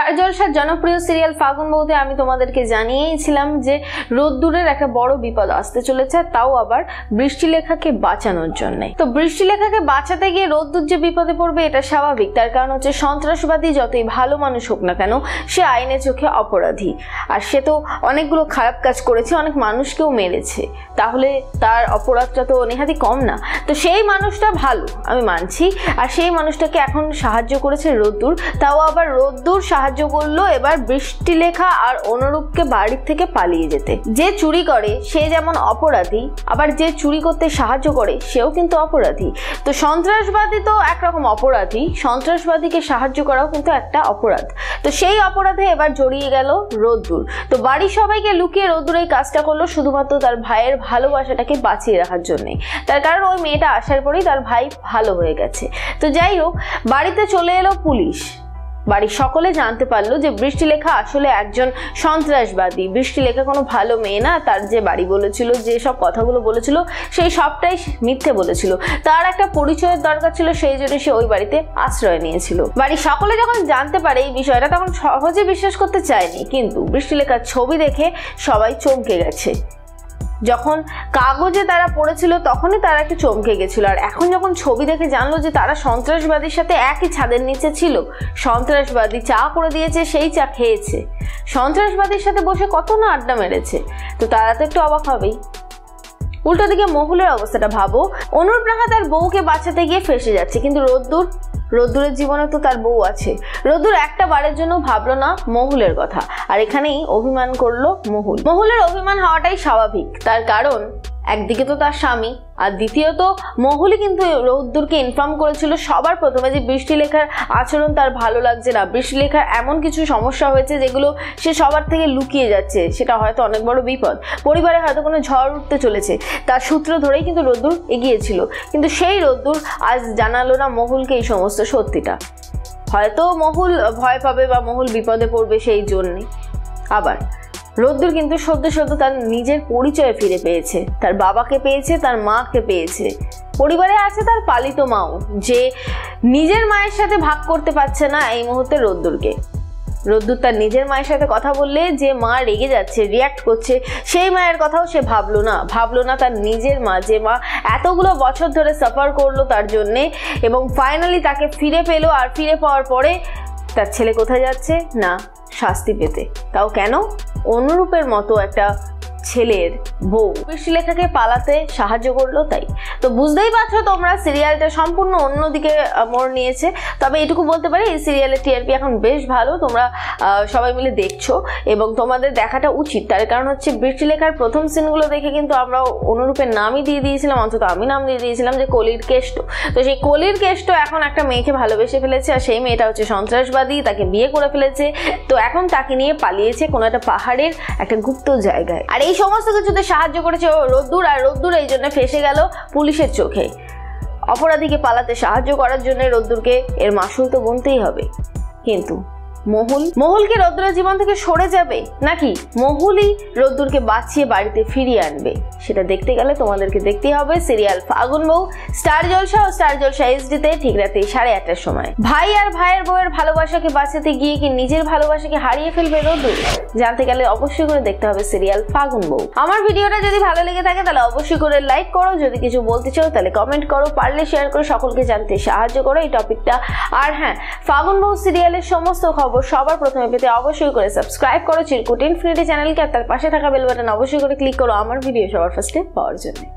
Star জলসার জনপ্রিয় serial ফাগুন বউতে আমি তোমাদেরকে জানিয়েছিলাম যে রোদ্দুরের একটা বড় বিপদ আসতে চলেছে, তাও আবার বৃষ্টিলেখাকে বাঁচানোর জন্য। তো বৃষ্টিলেখাকে বাঁচাতে গিয়ে রোদ্দুর যে বিপদে পড়বে এটা স্বাভাবিক, তার কারণ হচ্ছে সন্ত্রাসবাদী যতই ভালো মানুষ হোক না কেন সে আইনের চোখে অপরাধী, আর সে তো অনেকগুলো খারাপ কাজ করেছে, অনেক মানুষকেও মেরেছে, তাহলে তার অপরাধটা তো নেহাতি কম না। তো সেই মানুষটা ভালো আমি মানছি, আর সেই মানুষটাকে এখন সাহায্য করেছে রোদ্দুর, তাও আবার রোদ্দুর সাহায্য করলো এবার বৃষ্টিলেখা আর অনুরূপকে বাড়ির থেকে পালিয়ে যেতে। যে চুরি করে সে যেমন অপরাধী, আবার যে চুরি করতে সাহায্য করে সেও কিন্তু অপরাধী। তো সন্ত্রাসবাদী তো একরকম অপরাধী, সন্ত্রাসবাদীকে সাহায্য করাও কিন্তু একটা অপরাধ। তো সেই অপরাধে এবার জড়িয়ে গেল রোদ্দুর। তো বাড়ির সবাইকে লুকিয়ে রোদ্দুর এই কাজটা করলো শুধুমাত্র তার ভাইয়ের ভালোবাসাটাকে বাঁচিয়ে রাখার জন্য। তার কারণ ওই মেয়েটা আসার পরেই তার ভাই ভালো হয়ে গেছে। তো যাই হোক, বাড়িতে চলে এলো পুলিশ। বাড়ির সকলে জানতে পারলো যে বৃষ্টিলেখা আসলে একজন সন্ত্রাসবাদী, বৃষ্টিলেখা কোনো ভালো মেয়ে না, তার যে বাড়ি বলেছিল, যে সব কথাগুলো বলেছিল সেই সবটাই মিথ্যে বলেছিল, তার একটা পরিচয়ের দরকার ছিল, সেই জন্য সে ওই বাড়িতে আশ্রয় নিয়েছিল। বাড়ির সকলে যখন জানতে পারে এই বিষয়টা তখন সহজে বিশ্বাস করতে চায়নি, কিন্তু বৃষ্টিলেখার ছবি দেখে সবাই চমকে গেছে। যখন কাগজে তারা পড়েছিল তখনই তারা একটু চমকে গেছিল, আর এখন যখন ছবি দেখে জানলো যে তারা সন্ত্রাসবাদীর সাথে একই ছাদের নিচে ছিল, সন্ত্রাসবাদী চা করে দিয়েছে, সেই চা খেয়েছে, সন্ত্রাসবাদীর সাথে বসে কত না আড্ডা মেরেছে, তো তারা তো একটু অবাক হবেই। উল্টো দিকে মহুলের অবস্থাটা ভাবো, অনুপ্রাহা তার বউকে বাঁচাতে গিয়ে ফেসে যাচ্ছে, কিন্তু রোদ্দুরের জীবনে তো তার বউ আছে। রোদ্দুর একটা বারের জন্য ভাবলো না মহুলের কথা, আর এখানেই অভিমান করলো মহুলের অভিমান হওয়াটাই স্বাভাবিক, তার কারণ একদিকে তো তার স্বামী, আর দ্বিতীয়ত মহুলই কিন্তু রোদ্দুরকে ইনফর্ম করেছিল সবার প্রথমে যে বৃষ্টিলেখার আচরণ তার ভালো লাগছে না, বৃষ্টিলেখার এমন কিছু সমস্যা হয়েছে যেগুলো সে সবার থেকে লুকিয়ে যাচ্ছে, সেটা হয়তো অনেক বড় বিপদ, পরিবারে হয়তো কোনো ঝড় উঠতে চলেছে, তার সূত্র ধরেই কিন্তু রোদ্দুর এগিয়েছিল। কিন্তু সেই রোদ্দুর আজ জানালো না মহুলকে এই সমস্ত সত্যিটা। হয়তো মহুল ভয় পাবে বা মহুল বিপদে পড়বে সেই জন্যে। আবার রোদ্দুর কিন্তু সদ্য তার নিজের পরিচয় ফিরে পেয়েছে, তার বাবাকে পেয়েছে, তার মাকে পেয়েছে, পরিবারে আছে তার পালিত মাও, যে নিজের মায়ের সাথে ভাগ করতে পারছে না এই মুহূর্তে রোদ্দুরকে। রোদ্দুর তার নিজের মায়ের সাথে কথা বললে যে মা রেগে যাচ্ছে, রিয়াক্ট করছে, সেই মায়ের কথাও সে ভাবলো না তার নিজের মা, যে মা এতগুলো বছর ধরে সাফার করলো তার জন্যে, এবং ফাইনালি তাকে ফিরে পেলো। আর ফিরে পাওয়ার পরে তার ছেলে কোথায় যাচ্ছে না, শাস্তি পেতে, তাও কেন? অনুরূপের মতো একটা ছেলের বউ বৃষ্টিলেখাকে পালাতে সাহায্য করলো তাই। তো বুঝতেই পারছো তোমরা সিরিয়ালটা সম্পূর্ণ অন্যদিকে মোড় নিয়েছে। তবে এটুকু বলতে পারি এই সিরিয়ালের টিআরপি এখন বেশ ভালো, তোমরা সবাই মিলে দেখছো এবং তোমাদের দেখাটা উচিত। তার কারণ হচ্ছে বৃষ্টিলেখার প্রথম সিনগুলো দেখে কিন্তু আমরা অনুরূপের নামই দিয়ে দিয়েছিলাম, অন্তত আমি নাম দিয়ে দিয়েছিলাম যে কলির কেষ্ট। তো সেই কলির কেষ্ট এখন একটা মেয়েকে ভালোবেসে ফেলেছে, আর সেই মেয়েটা হচ্ছে সন্ত্রাসবাদী, তাকে বিয়ে করে ফেলেছে, তো এখন তাকে নিয়ে পালিয়েছে কোনো একটা পাহাড়ের একটা গুপ্ত জায়গায়। আর এই সমস্ত কিছুতে সাহায্য করেছে রোদ্দুর, আর রোদ্দুর এই জন্য ফেসে গেল পুলিশের চোখে। অপরাধীকে পালাতে সাহায্য করার জন্য রোদ্দুরকে এর মাসুল তো গুনতেই হবে। কিন্তু মহুল কি রোদ্দুরের জীবন থেকে সরে যাবে, নাকি মহুলই রোদ্দুরকে বাঁচিয়ে বাড়িতে ফিরিয়ে আনবে? সেটা দেখতে গেলে তোমাদেরকে দেখতেই হবে সিরিয়াল ফাগুন বউ, স্টার জলসা ও স্টার জলসা এইচডিতে ঠিক রাতে 8:30টার সময়। ভাই আর ভাইয়ের বউয়ের ভালোবাসাকে বাঁচাতে গিয়ে কি নিজের ভালোবাসাকে হারিয়ে ফেলবে রোদ্দুর? জানতে গেলে অবশ্যই করে দেখতে হবে সিরিয়াল ফাগুন বউ। আমার ভিডিওটা যদি ভালো লেগে থাকে তাহলে অবশ্যই করে লাইক করো, যদি কিছু বলতে চাও তাহলে কমেন্ট করো, পারলে শেয়ার করে সকলকে জানতে সাহায্য করো এই টপিকটা। আর হ্যাঁ, ফাগুন বউ সিরিয়ালের সমস্ত খবর সবার প্রথমে পেতে অবশ্যই করে সাবস্ক্রাইব করো চিরকুট ইনফিনিটি চ্যানেলকে, আর তার পাশে থাকা বেল বাটন অবশ্যই করে ক্লিক করো আমার ভিডিও সবার ফার্স্টে পাওয়ার জন্য।